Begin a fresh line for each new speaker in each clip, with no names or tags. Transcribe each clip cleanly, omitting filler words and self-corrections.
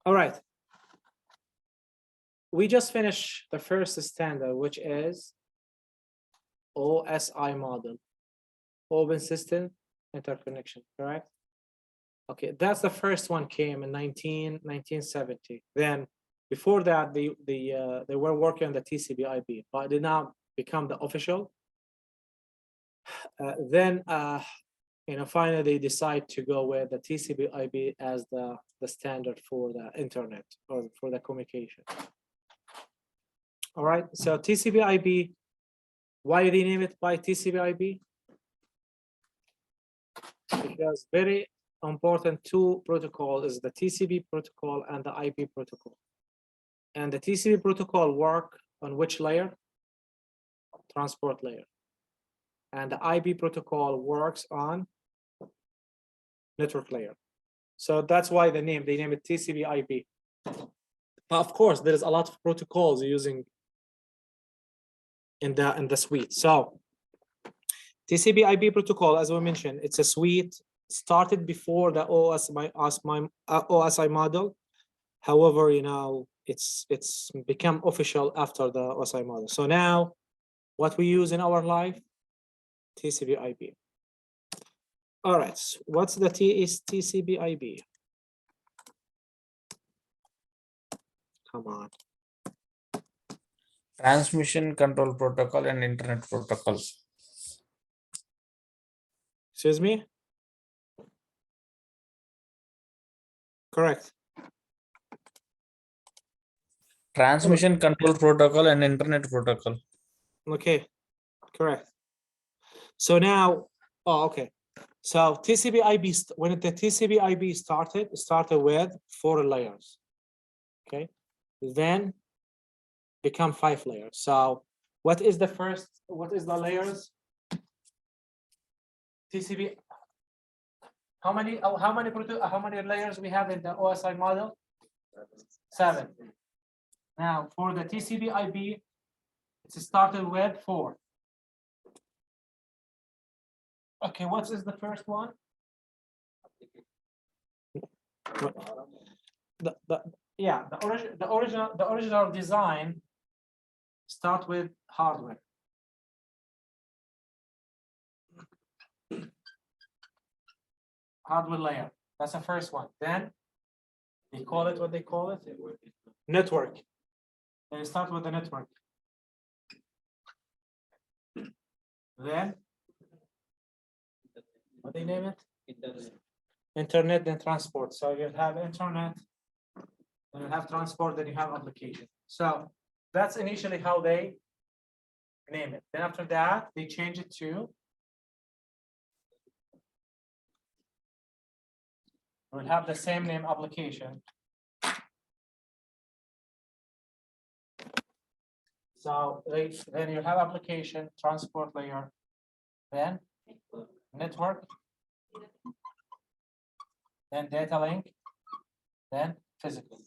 All right. We just finished the first standard, which is OSI model, Open System Interconnection, correct? Okay, that's the first one came in 1970. Then before that, they were working on the TCP/IP, but it did not become the official. Then finally they decide to go with the TCP/IP as the standard for the internet or for the communication. All right, so TCP/IP, why they name it by TCP/IP? Because very important two protocol is the TCP protocol and the IP protocol. And the TCP protocol work on which layer? Transport layer. And the IP protocol works on network layer. So that's why they name it TCP/IP. But of course, there's a lot of protocols using in the suite. So TCP/IP protocol, as we mentioned, it's a suite started before the OSI model. However, it's become official after the OSI model. So now, what we use in our life, TCP/IP. All right, what's the TCP/IP? Come on.
Transmission control protocol and internet protocol.
Excuse me? Correct.
Transmission control protocol and internet protocol.
Okay, correct. So now, okay. So TCP/IP, when the TCP/IP started, it started with 4 layers. Okay, then become 5 layers. So what is the first? What is the layers? TCP. How many layers we have in the OSI model? 7. Now for the TCP/IP, it started with 4. Okay, what is the first one? The original design start with hardware. Hardware layer. That's the first one. Then they call it what they call it? Network. They start with the network. Then what they name it? Internet, then transport. So you have internet, then you have transport, then you have application. So that's initially how they name it. Then after that, they change it to we'll have the same name application. So then you have application, transport layer, then network, then data link, then physical.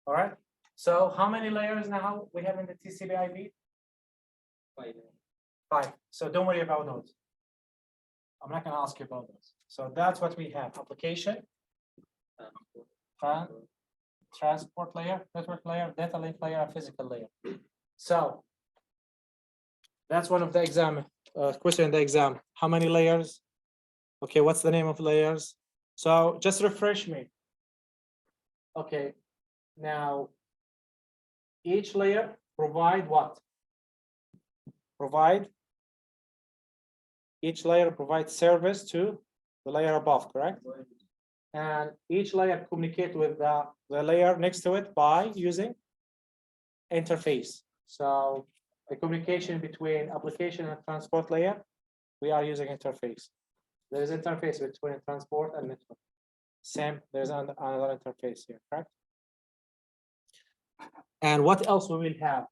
All right. So how many layers now we have in the TCP/IP? 5. So don't worry about those. I'm not going to ask you about those. So that's what we have: application, transport layer, network layer, data link layer, and physical layer. So that's one of the exam question in the exam. How many layers? Okay, what's the name of layers? So just refresh me. Okay, now each layer provide what? Each layer provides service to the layer above, correct? And each layer communicate with the layer next to it by using interface. So the communication between application and transport layer, we are using interface. There is interface between transport and network. Same, there's another interface here, correct? And what else we will have?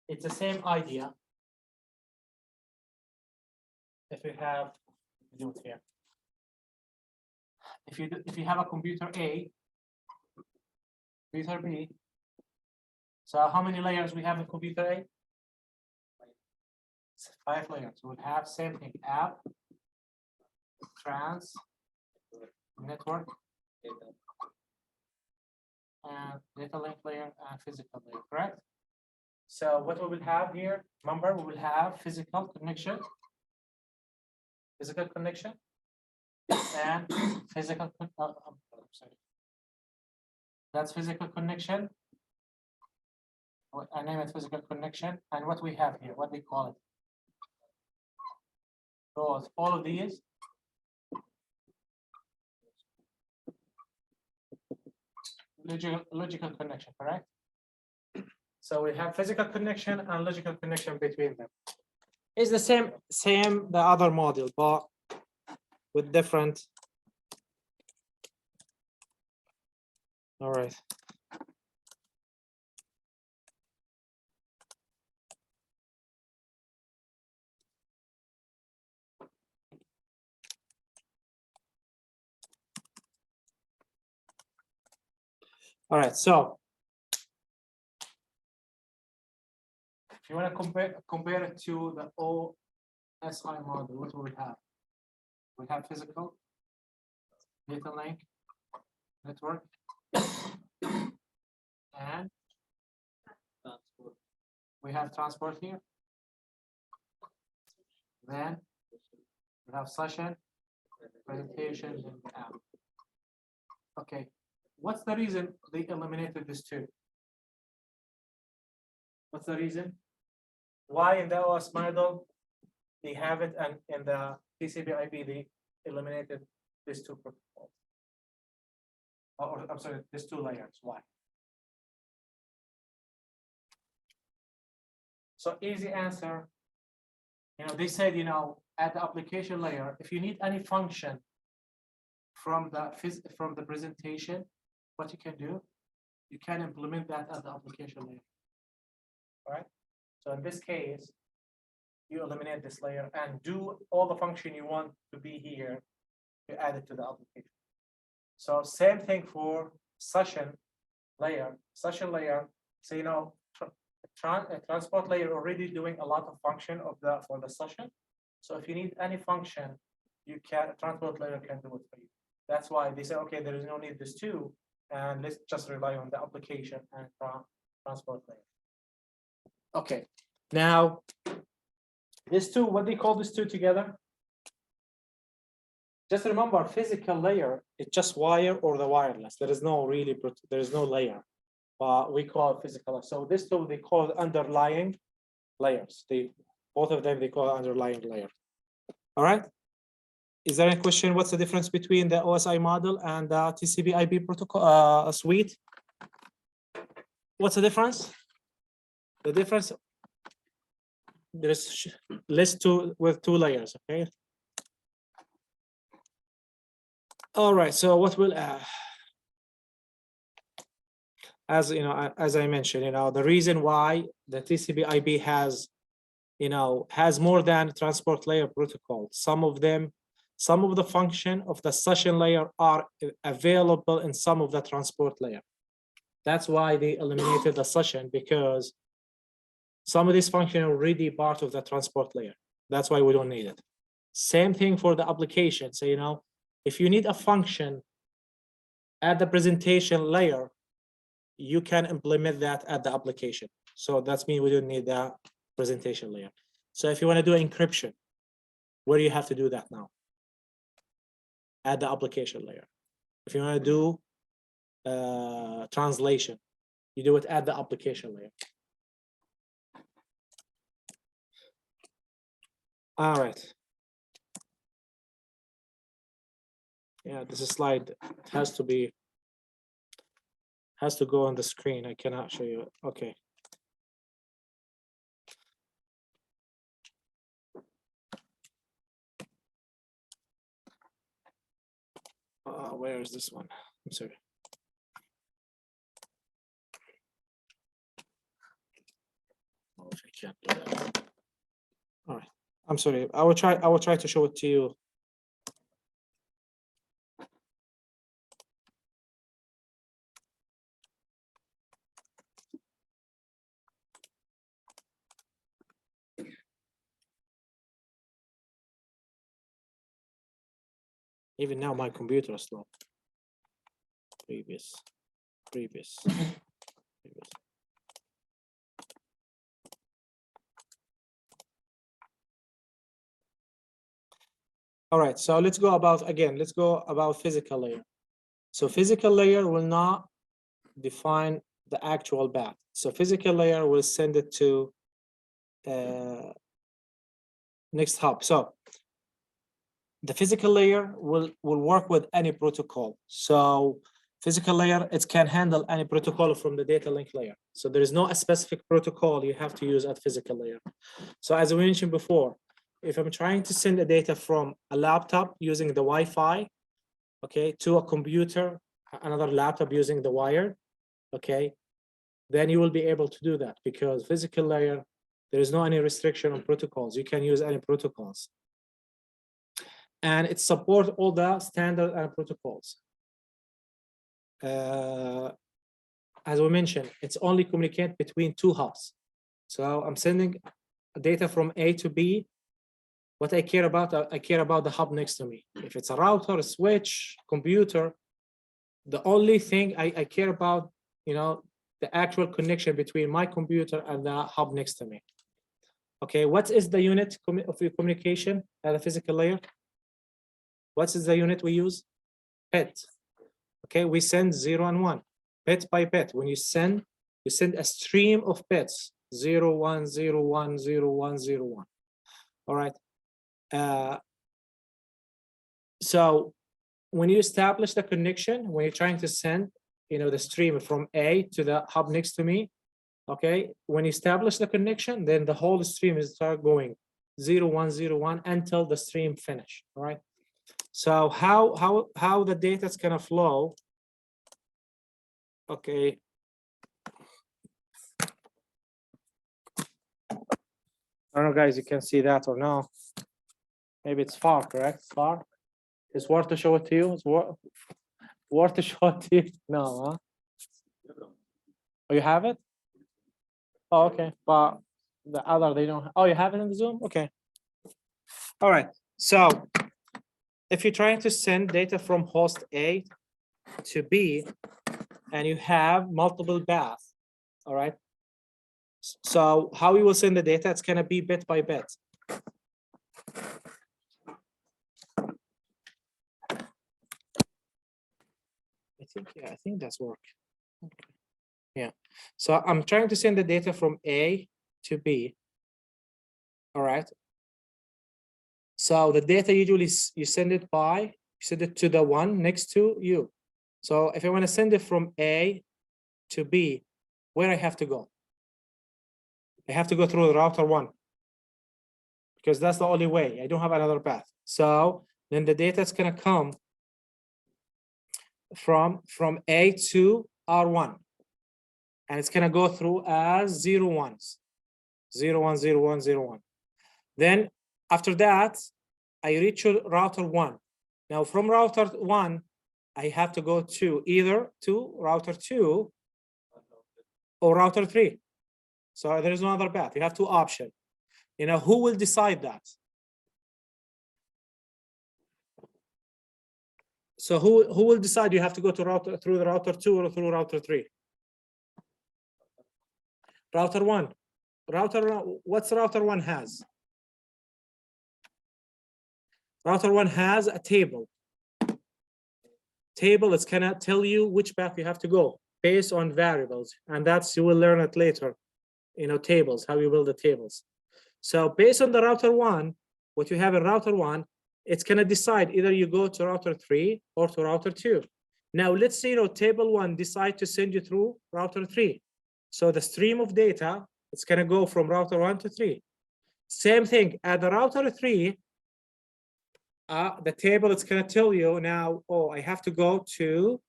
It's the same idea. If we have, do it here. If you have a computer A, computer B. So how many layers we have in computer A? 5 layers. We'll have same thing: app, trans, network, and data link layer and physical layer, correct? So what we will have here, remember, we will have physical connection, and physical, sorry. That's physical connection. I name it physical connection, and what we have here, what we call it. So all of these logical connection, correct? So we have physical connection and logical connection between them. It's the same the other module, but with different. All right. All right, so if you want to compare it to the OSI model, what do we have? We have physical, data link, network, and we have transport here. Then we have session, presentation, and app. Okay, what's the reason they eliminated this two? What's the reason? Why in the OS model they have it, and in the TCP/IP they eliminated these two protocols? Or I'm sorry, these two layers. Why? So easy answer. They said, at the application layer, if you need any function from the presentation, what you can do, you can implement that at the application layer. All right. So in this case, you eliminate this layer and do all the function you want to be here, you add it to the application. So same thing for session layer. So transport layer already doing a lot of function for the session. So if you need any function, transport layer can do it for you. That's why they say, okay, there is no need this two, and let's just rely on the application and transport layer. Okay, now these two, what they call these two together? Just remember, physical layer, it's just wire or the wireless. There is no layer. We call it physical. So this two, they call it underlying layers. Both of them, they call it underlying layer. All right. Is there any question? What's the difference between the OSI model and the TCP/IP protocol suite? What's the difference? The difference, there's list two with two layers. Okay. All right. So what will as I mentioned, the reason why the TCP/IP has more than transport layer protocol. Some of the function of the session layer are available in some of the transport layer. That's why they eliminated the session, because some of these function are already part of the transport layer. That's why we don't need it. Same thing for the application. So, if you need a function at the presentation layer, you can implement that at the application. So that's mean we don't need that presentation layer. So if you want to do encryption, where do you have to do that now? At the application layer. If you want to do translation, you do it at the application layer. All right. Yeah, this slide has to go on the screen. I cannot show you. Okay. Where is this one? I'm sorry. Oh, I can't do that. All right. I'm sorry. I will try to show it to you. Even now, my computer is slow. previous. All right, so let's go about physical layer. So physical layer will not define the actual path. So physical layer will send it to next hop. So the physical layer will work with any protocol. So physical layer, it can handle any protocol from the data link layer. So there is no specific protocol you have to use at physical layer. So as I mentioned before, if I'm trying to send the data from a laptop using the Wi-Fi, okay, to a computer, another laptop using the wire, okay, then you will be able to do that because physical layer, there is no any restriction on protocols. You can use any protocols. And it supports all the standard protocols. As we mentioned, it's only communicate between two hubs. So I'm sending data from A to B. What I care about the hub next to me. If it's a router, a switch, computer, the only thing I care about, you know, the actual connection between my computer and the hub next to me. Okay, what is the unit of your communication at a physical layer? What is the unit we use? Bit. Okay, we send 0 and 1, bit by bit. When you send a stream of bits, 0, 1, 0, 1, 0, 1, 0, 1. All right. So when you establish the connection, when you're trying to send, you know, the stream from A to the hub next to me, okay, when you establish the connection, then the whole stream is start going 0, 1, 0, 1 until the stream finish. All right. So how the data is gonna flow? Okay. I don't know, guys, you can see that or no? Maybe it's far, correct? Far. It's worth to show it to you. It's worth to show it to you. No, huh? Oh, you have it? Oh, okay. But the other they don't. Oh, you have it in the Zoom? Okay. All right. So if you're trying to send data from host A to B and you have multiple paths, all right. So how we will send the data, it's gonna be bit by bit. I think that's work. Okay. Yeah. So I'm trying to send the data from A to B. All right. So the data usually you send it to the one next to you. So if I want to send it from A to B, where I have to go? I have to go through the router 1 because that's the only way. I don't have another path. So then the data is gonna come from A to R1, and it's gonna go through as 0, 1s, 0, 1, 0, 1, 0, 1. Then after that, I reach router 1. Now from router 1, I have to go to either to router 2 or router 3. So there is no other path. You have 2 options. You know, who will decide that? So who will decide you have to go to through the router 2 or through router 3? Router 1. What's router 1 has? Router 1 has a table. Table is gonna tell you which path you have to go based on variables, and that's, you will learn it later. You know, tables, how you build the tables. So based on the router 1, what you have in router 1, it's gonna decide either you go to router 3 or to router 2. Now let's say, you know, table 1 decide to send you through router 3. So the stream of data, it's gonna go from router 1 to 3. Same thing at the router 3, the table is gonna tell you now, oh, I have to go to,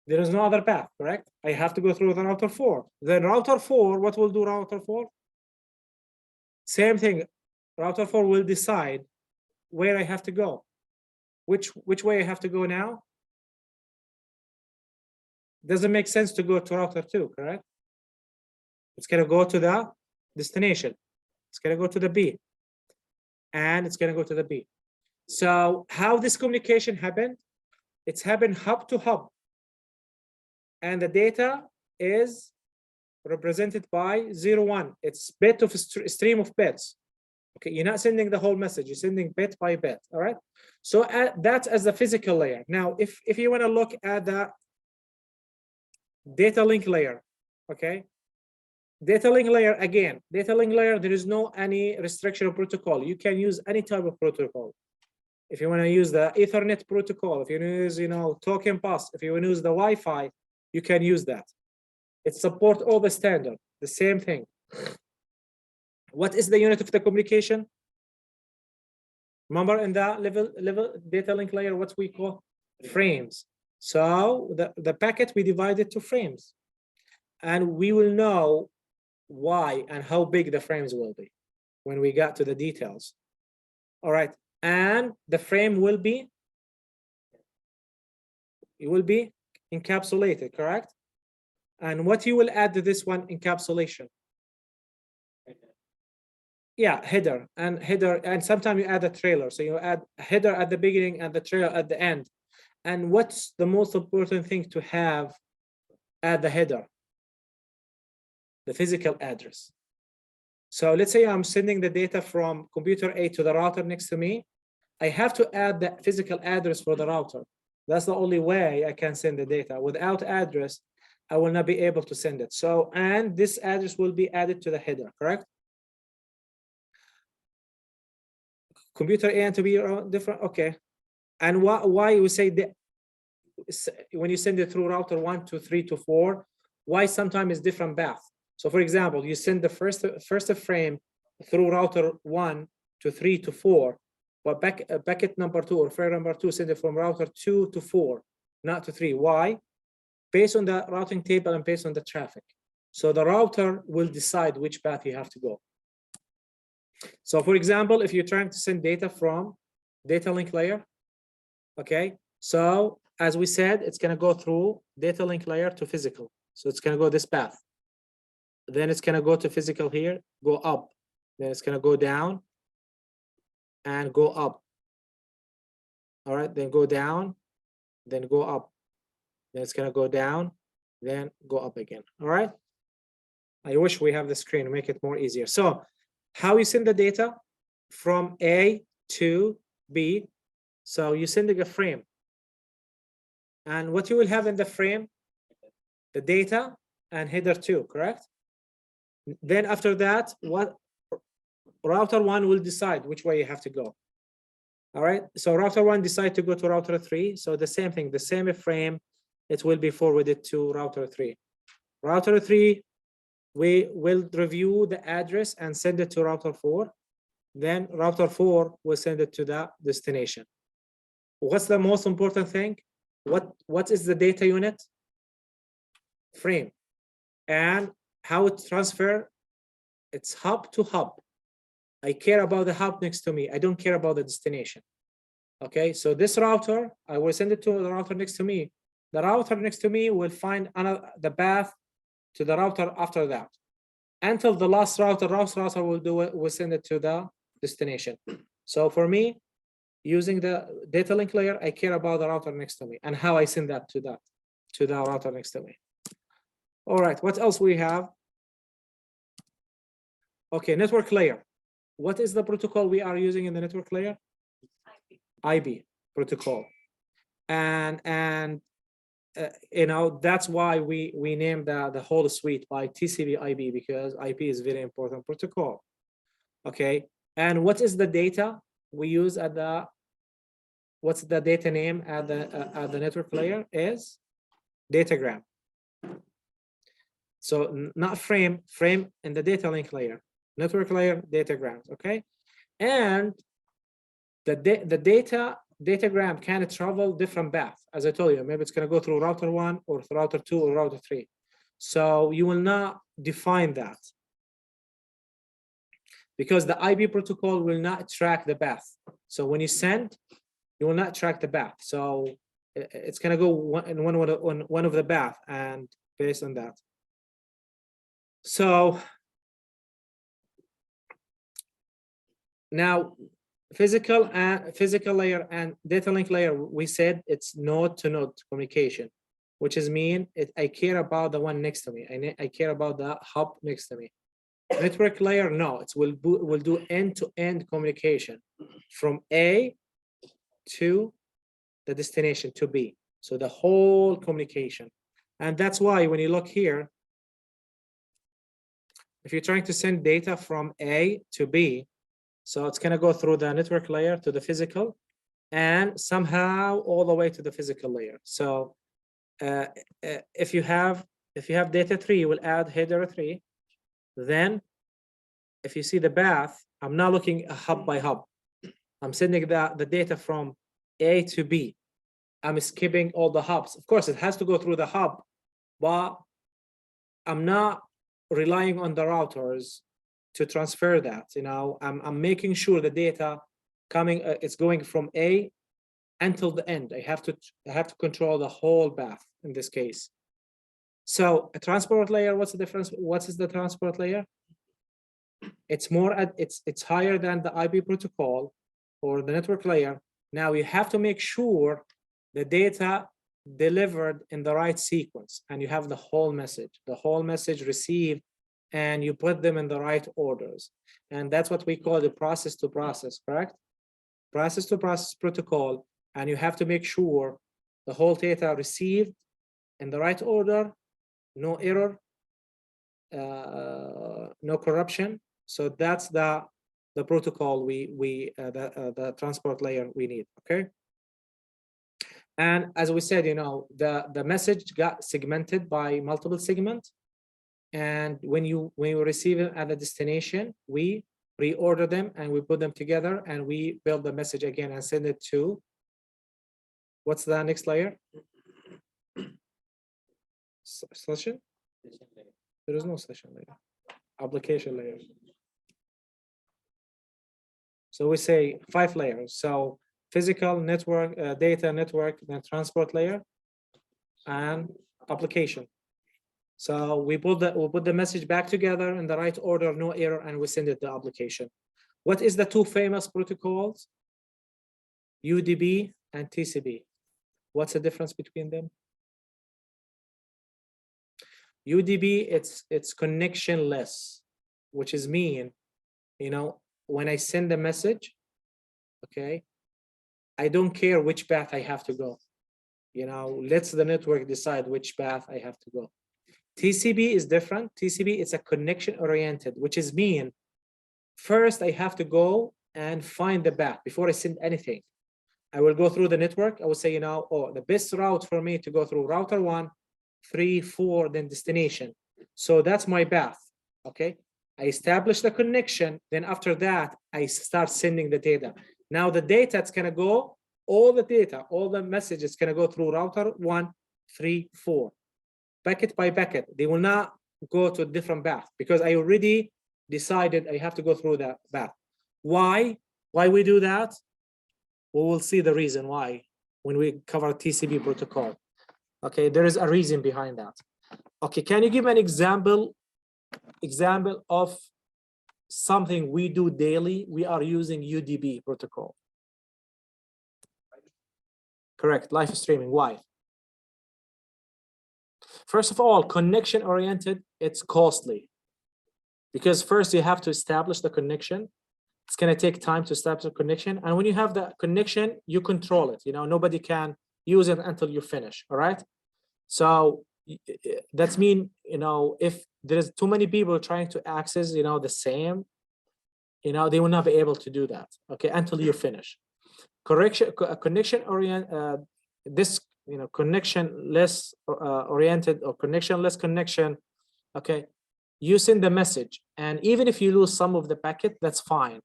there is no other path, correct? I have to go through the router 4. Then router 4, what will do router 4? Same thing, router 4 will decide where I have to go. Which way I have to go now? Doesn't make sense to go to router 2, correct? It's gonna go to the destination. It's gonna go to the B. And it's gonna go to the B. So how this communication happened? It's happened hub to hub. and the data is represented by 0, 1. It's bit of a stream of bits. Okay, you're not sending the whole message, you're sending bit by bit. All right. So that's as the physical layer. Now, if you want to look at the data link layer, okay. Data link layer, again, data link layer, there is no any restriction of protocol. You can use any type of protocol. If you want to use the Ethernet protocol, if you use, token bus, if you want to use the Wi-Fi, you can use that. It supports all the standard, the same thing. What is the unit of the communication? Remember in the level data link layer, what we call frames. So the packet, we divide it to frames. And we will know why and how big the frames will be when we got to the details. All right. And the frame will be, it will be encapsulated, correct? And what you will add to this one, encapsulation? Yeah, header, and sometimes you add a trailer. So you add a header at the beginning and the trailer at the end. And what's the most important thing to have at the header? The physical address. So let's say I'm sending the data from computer A to the router next to me. I have to add the physical address for the router. That's the only way I can send the data. Without address, I will not be able to send it. So, and this address will be added to the header, correct? Computer A and to be different, okay. And why we say that when you send it through router 1 to 3 to 4, why sometimes it's different path? So for example, you send the first frame through router 1 to 3 to 4, but packet number 2 or frame number 2 send it from router 2 to 4, not to 3. Why? Based on the routing table and based on the traffic. So the router will decide which path you have to go. So for example, if you're trying to send data from data link layer, okay, so as we said, it's going to go through data link layer to physical. So it's going to go this path. Then it's going to go to physical here, go up. Then it's going to go down and go up. All right, then go down, then go up. Then it's going to go down, then go up again. All right. I wish we have the screen to make it more easier. So how you send the data from A to B. So you sending a frame. And what you will have in the frame, the data and header 2, correct? Then after that, what router 1 will decide which way you have to go. All right, so router 1 decide to go to router 3. So the same thing, the same frame, it will be forwarded to router 3. Router 3, we will review the address and send it to router 4. Then router 4 will send it to the destination. What's the most important thing? What is the data unit? Frame. And how it transfer? It's hub to hub. I care about the hub next to me. I don't care about the destination. Okay, so this router, I will send it to the router next to me. The router next to me will find the path to the router after that. Until the last router will do it, will send it to the destination. So for me, using the data link layer, I care about the router next to me and how I send that to the router next to me. All right, what else we have? Okay, network layer. What is the protocol we are using in the network layer? IB protocol. And that's why we named the whole suite by TCP IB, because IB is very important protocol. Okay, and what is the data we use at the, what's the data name at the network layer is datagram. So not frame in the data link layer, network layer, datagrams. Okay, and the datagram can travel different paths. As I told you, maybe it's going to go through router 1 or through router 2 or router 3. So you will not define that, because the IB protocol will not track the path. So when you send, you will not track the path. So it's going to go in one of the path, and based on that. So now physical layer and data link layer, we said it's node to node communication. which is mean I care about the one next to me. I care about the hub next to me. Network layer, no, it will do end-to-end communication from A to the destination, to B. So the whole communication. And that's why when you look here, if you're trying to send data from A to B, so it's going to go through the network layer to the physical, and somehow all the way to the physical layer. So if you have data 3, you will add header 3. Then if you see the path, I'm not looking hub by hub. I'm sending the data from A to B. I'm skipping all the hubs. Of course, it has to go through the hub, but I'm not relying on the routers to transfer that. I'm making sure the data coming, it's going from A until the end. I have to control the whole path in this case. So a transport layer, what's the difference? What is the transport layer? It's it's higher than the IP protocol or the network layer. Now you have to make sure the data delivered in the right sequence, and you have the whole message received, and you put them in the right orders. And that's what we call the process to process, correct? Process to process protocol. And you have to make sure the whole data received in the right order, no error, no corruption. So that's the protocol the transport layer we need. Okay. And as we said, the message got segmented by multiple segments. And when you receive it at the destination, we reorder them and we put them together and we build the message again and send it to, what's the next layer? Session? There is no session layer. Application layer. So we say 5 layers. So physical, network, data network, then transport layer, and application. So we put the message back together in the right order, no error, and we send it to the application. What is the 2 famous protocols? UDP and TCP. What's the difference between them? UDP, it's connectionless, which is mean, when I send a message, okay, I don't care which path I have to go. Let's the network decide which path I have to go. TCP is different. TCP is a connection oriented, which is mean first I have to go and find the path before I send anything. I will go through the network. I will say, the best route for me to go through router 1, 3, 4, then destination. So that's my path. Okay. I establish the connection. Then after that, I start sending the data. Now the data, it's going to go, all the messages going to go through router 1, 3, 4. Packet by packet. They will not go to a different path because I already decided I have to go through that path. Why we do that? We will see the reason why when we cover TCP protocol. Okay, there is a reason behind that. Okay, can you give an example of something we do daily? We are using UDP protocol. Correct, live streaming. Why? First of all, connection oriented, it's costly because first you have to establish the connection. It's going to take time to establish a connection. And when you have the connection, you control it. Nobody can use it until you finish. All right. So that's mean, if there's too many people trying to access, the same, they will not be able to do that. Okay. Until you finish. Connection oriented, this, connectionless oriented or connectionless connection. Okay. You send the message, and even if you lose some of the packet, that's fine.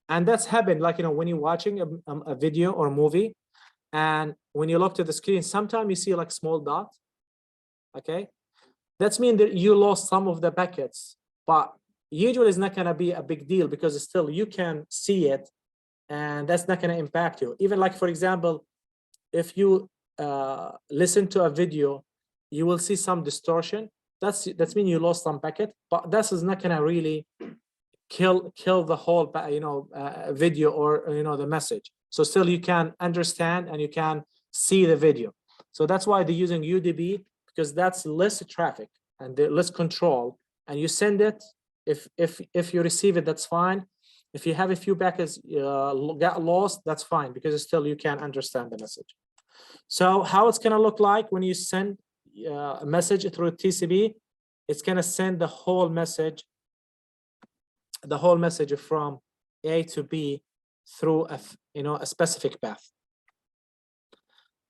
And that's happened, like, when you're watching a video or a movie, and when you look to the screen, sometimes you see like small dot. Okay, that's mean that you lost some of the packets, but usually it's not gonna be a big deal because still you can see it, and that's not gonna impact you. Even like, for example, if you listen to a video, you will see some distortion. That's mean you lost some packet, but this is not gonna really kill the whole video or the message. So still you can understand and you can see the video. So that's why they're using UDP, because that's less traffic and less control. And you send it, if you receive it, that's fine. If you have a few packets got lost, that's fine, because still you can understand the message. So how it's gonna look like when you send a message through TCP, it's gonna send the whole message from A to B through a specific path.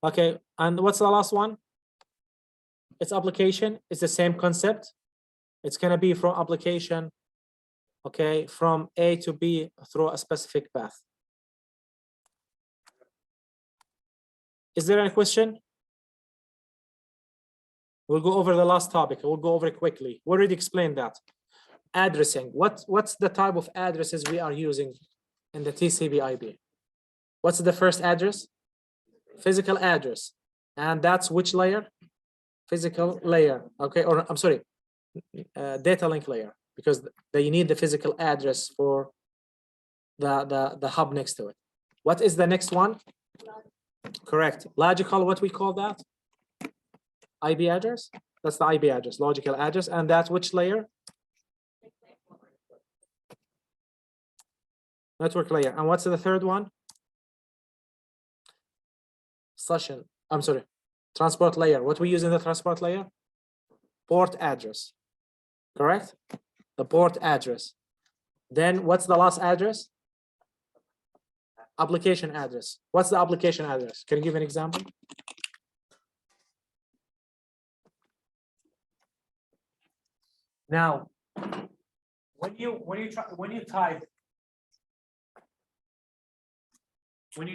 Okay, and what's the last one? It's application. It's the same concept. It's gonna be from application, okay, from A to B through a specific path. Is there any question? We'll go over the last topic. We'll go over it quickly. We already explained that. Addressing. What's the type of addresses we are using in the TCP/IP? What's the first address? Physical address. And that's which layer? Physical layer. Okay, or I'm sorry, data link layer, because you need the physical address for the hub next to it. What is the next one? Correct. Logical, what we call that? IP address. That's the IP address, logical address. And that's which layer? Network layer. And what's the third one? Session. I'm sorry, transport layer. What we use in the transport layer? Port address. Correct? The port address. Then what's the last address? Application address. What's the application address? Can you give an example? Now, when you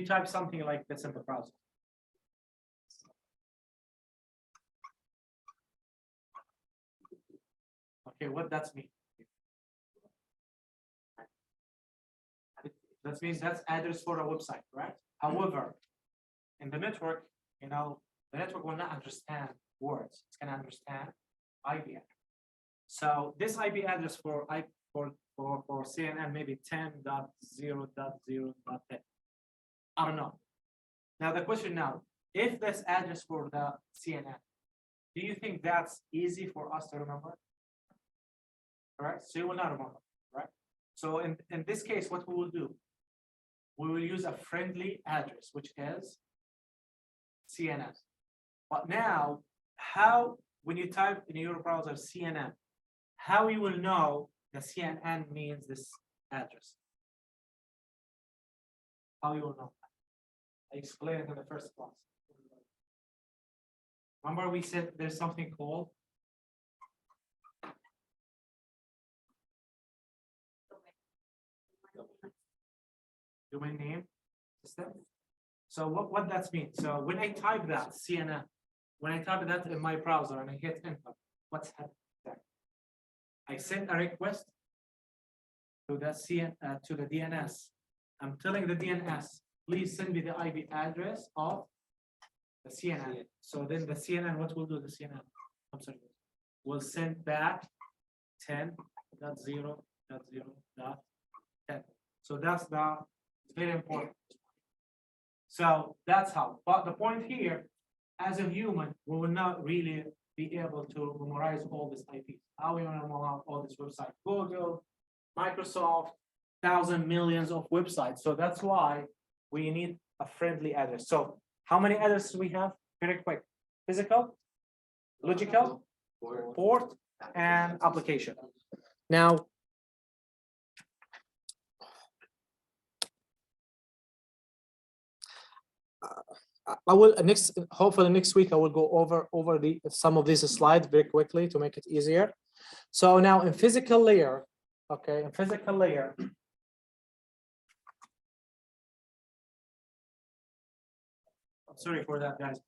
type something like this in the browser, okay, what that means? That means that's address for a website, right? However, in the network, the network will not understand words. It's gonna understand IP address. So this IP address for CNN maybe 10.0.0.10. I don't know. Now the question now, if this address for the CNN, do you think that's easy for us to remember? Correct? So you will not remember, right? So in this case, what we will do, we will use a friendly address, which is CNN. But now, how, when you type in your browser CNN, how you will know the CNN means this address? How you will know? I explained it in the first class. Remember we said there's something called domain name system. So what that means? So when I type that CNN, when I type that in my browser and I hit enter, what's happening? I send a request to the DNS. I'm telling the DNS, please send me the IP address of the CNN. So then the CNN, what will do the CNN? I'm sorry, will send back 10.0.0.10. So that's very important. So that's how. But the point here, as a human, we will not really be able to memorize all this IP. How we want to memorize all this website? Google, Microsoft, thousands, millions of websites. So that's why we need a friendly address. So how many addresses we have? Very quick. Physical, logical, port, and application. Now, I will hopefully next week I will go over some of these slides very quickly to make it easier. So now in physical layer, okay, in physical layer, I'm sorry for that, guys.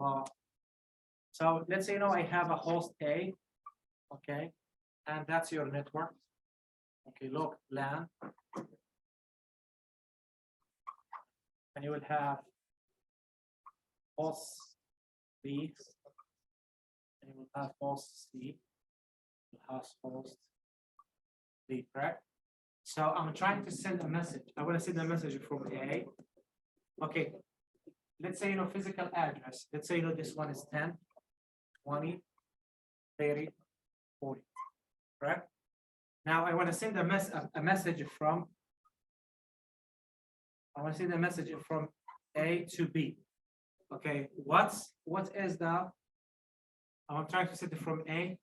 So let's say I have a host A, okay, and that's your network. Okay, look, LAN, and you will have host B, and you will have host C, you have host B, correct? So I'm trying to send a message. I want to send a message from A. Okay, let's say, physical address. Let's say, this one is 10, 20, 30, 40, correct? Now I want to send a message from, A to B. Okay, what is the, I'm trying to send it from A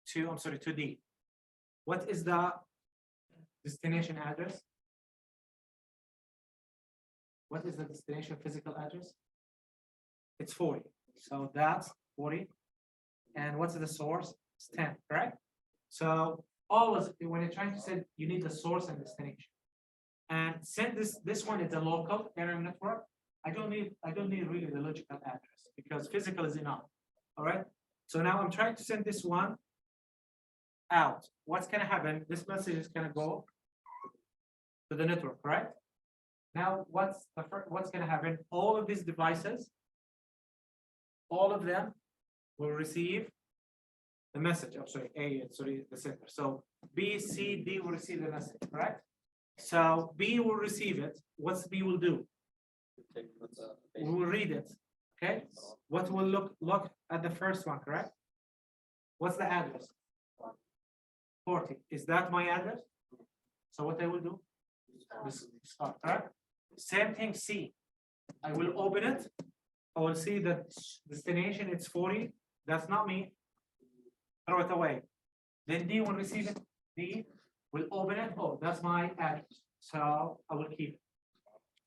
to, I'm sorry, to D. What is the destination address? What is the destination physical address? It's 40. So that's 40. And what's the source? It's 10, correct? So always when you're trying to send, you need the source and destination. And send this one is a local area network. I don't need really the logical address because physical is enough. All right. So now I'm trying to send this one out. What's gonna happen? This message is gonna go to the network, right? Now what's gonna happen? All of these devices, all of them will receive the message. I'm sorry, the center. So B, C, D will receive the message, correct? So B will receive it. What's B will do? We will read it. Okay. What will look at the first one, correct? What's the address? 40. Is that my address? So what I will do? Start, correct? Same thing, C. I will open it. I will see that destination it's 40. That's not me. Throw it away. Then D will receive it. D will open it. Oh, that's my address. So I will keep it.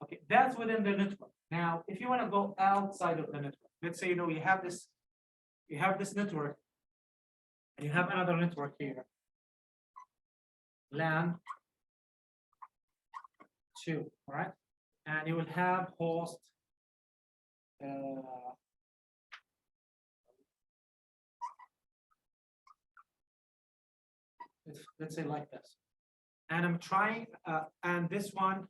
Okay, that's within the network. Now, if you want to go outside of the network, let's say you have this network, and you have another network here. LAN 2, all right? And you will have host let's say like this. And I'm trying, and this one,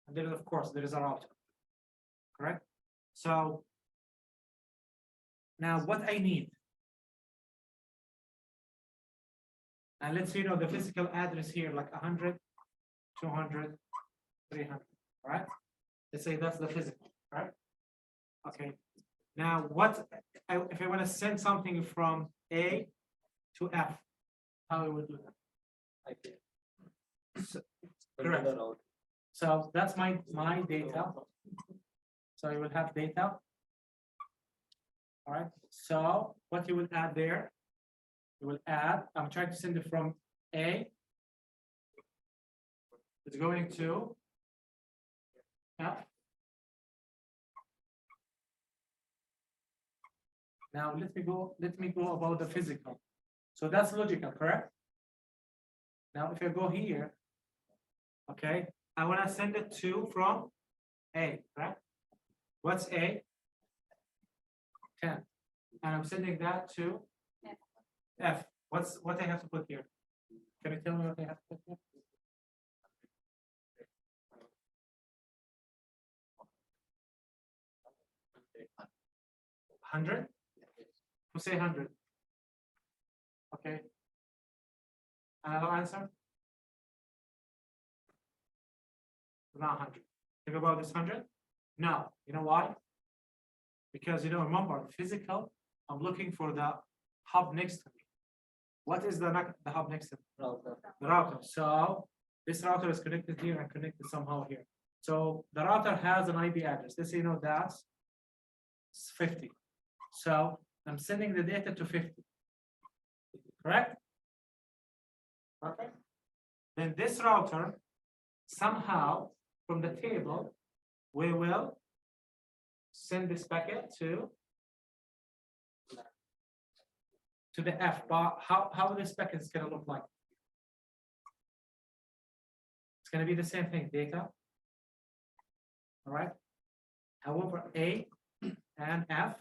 and then of course there is a router, correct? So now what I need, and let's say the physical address here, like 100, 200, 300, all right? Let's say that's the physical, right? Okay. Now if I want to send something from A to F, how I would do that? So, correct. So that's my data. So you will have data. All right. So what you will add there? You will add. I'm trying to send it from A. It's going to F. Now let me go about the physical. So that's logical, correct? Now if I go here, okay, I want to send it from A, correct? What's A? 10. And I'm sending that to F. What I have to put here? Can you tell me what I have to put here? 100? Who say 100? Okay. Another answer? Not 100. Think about this 100? No. You know why? Because remember, physical, I'm looking for the hub next to me. What is the hub next to me? Router. The router. So this router is connected here and connected somehow here. So the router has an IP address. Let's say that's 50. So I'm sending the data to 50. Correct? Okay. Then this router, somehow from the table, we will send this packet to the F. But how this packet is going to look like? It's going to be the same thing, data. All right. However, A and F,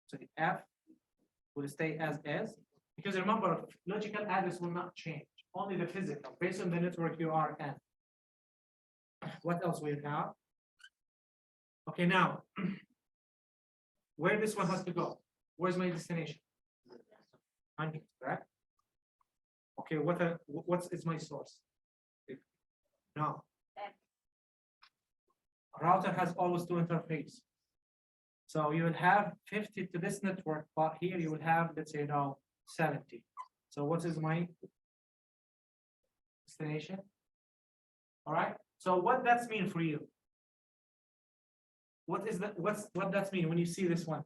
so the F will stay as is, because remember, logical address will not change, only the physical, based on the network you are in. What else we have? Okay, now, where this one has to go? Where's my destination? 100, correct? Okay, what is my source? No. A router has always two interfaces. So you will have 50 to this network, but here you will have, let's say, 70. So what is my destination? All right. So what that's mean for you? What is that? What that's mean when you see this one?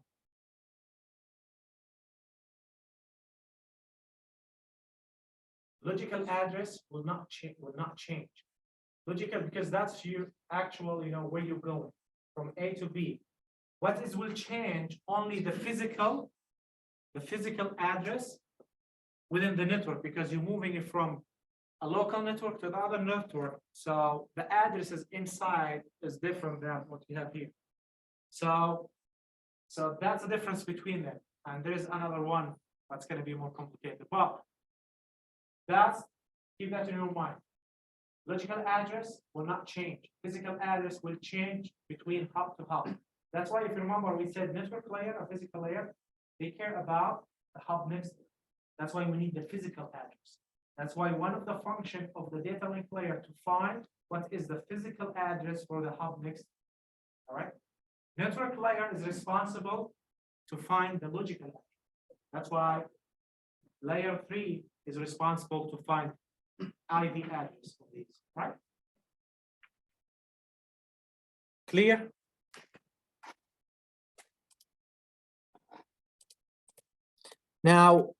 Logical address will not change. Logical, because that's your actual, where you're going from A to B. What is will change only the physical address within the network, because you're moving it from a local network to the other network. So the addresses inside is different than what you have here. So that's the difference between them. And there is another one that's going to be more complicated. But keep that in your mind. Logical address will not change. Physical address will change between hub to hub. That's why, if you remember, we said network layer or physical layer, they care about the hub next to it. That's why we need the physical address. That's why one of the functions of the data link layer to find what is the physical address for the hub next to it. All right. Network layer is responsible to find the logical address. That's why layer 3 is responsible to find ID address of these, right? Clear? Now,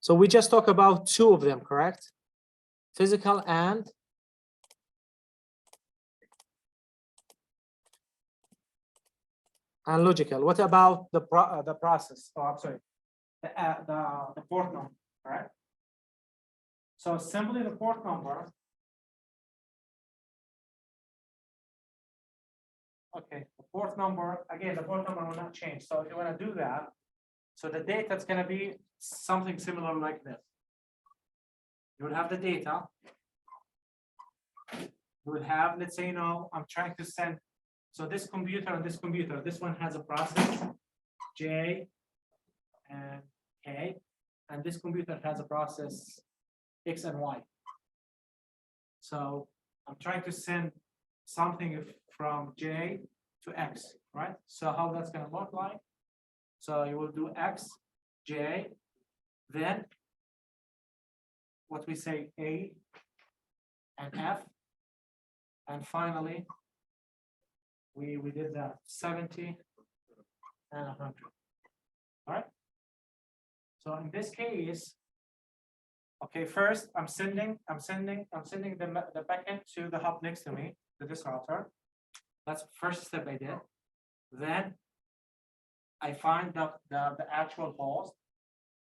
so we just talked about two of them, correct? Physical and logical. What about the process? Oh, I'm sorry, the port number, right? So simply the port number. Okay, the port number, again, the port number will not change. So if you want to do that, so the data is going to be something similar like this. You will have the data. You will have, let's say, I'm trying to send. So this computer and this computer, this one has a process J and K, and this computer has a process X and Y. So I'm trying to send something from J to X, right? So how that's going to look like? So you will do X, J, then what we say A and F, and finally we did that 70 and 100. All right. So in this case, okay, first I'm sending the packet to the hub next to me, to this router. That's the first step I did. Then I find the actual host.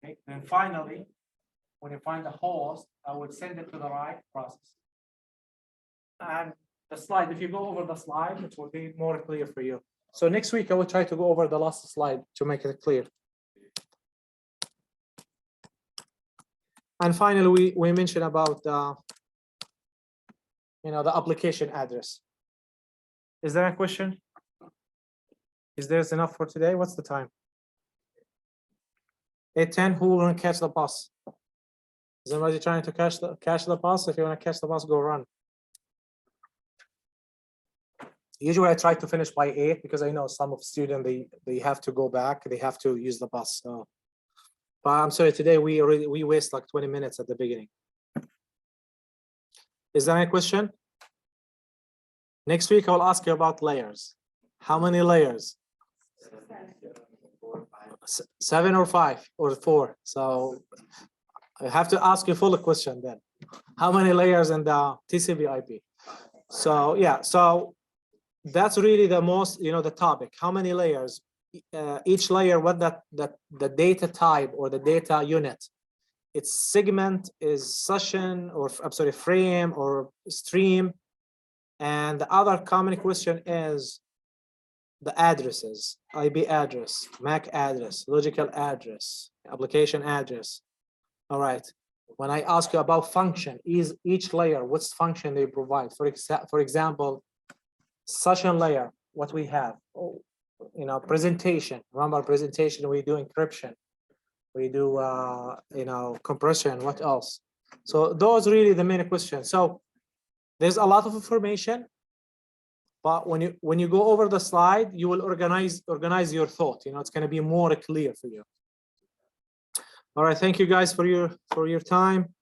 Okay. Then finally, when you find the host, I would send it to the right process. And the slide, if you go over the slide, it will be more clear for you. So next week I will try to go over the last slide to make it clear. And finally, we mentioned about the application address. Is there a question? Is there enough for today? What's the time? 8:10. Who will want to catch the bus? Is anybody trying to catch the bus? If you want to catch the bus, go run. Usually I try to finish by 8 because I know some of students they have to go back, they have to use the bus. So, but I'm sorry, today we waste like 20 minutes at the beginning. Is there any question? Next week I'll ask you about layers. How many layers? 7 or 5 or 4. So I have to ask you full question then. How many layers in the TCP/IP? So yeah, so that's really the most, the topic. How many layers? Each layer, what the data type or the data unit. Its segment is session, or I'm sorry, frame or stream. And the other common question is the addresses: IP address, MAC address, logical address, application address. All right. When I ask you about function, is each layer, what's function they provide? For example, session layer, what we have, presentation. Remember presentation, we do encryption, we do compression. What else? So those really the main questions. So There's a lot of information, but when you go over the slide, you will organize your thought. You know, it's going to be more clear for you. All right, thank you guys for your time.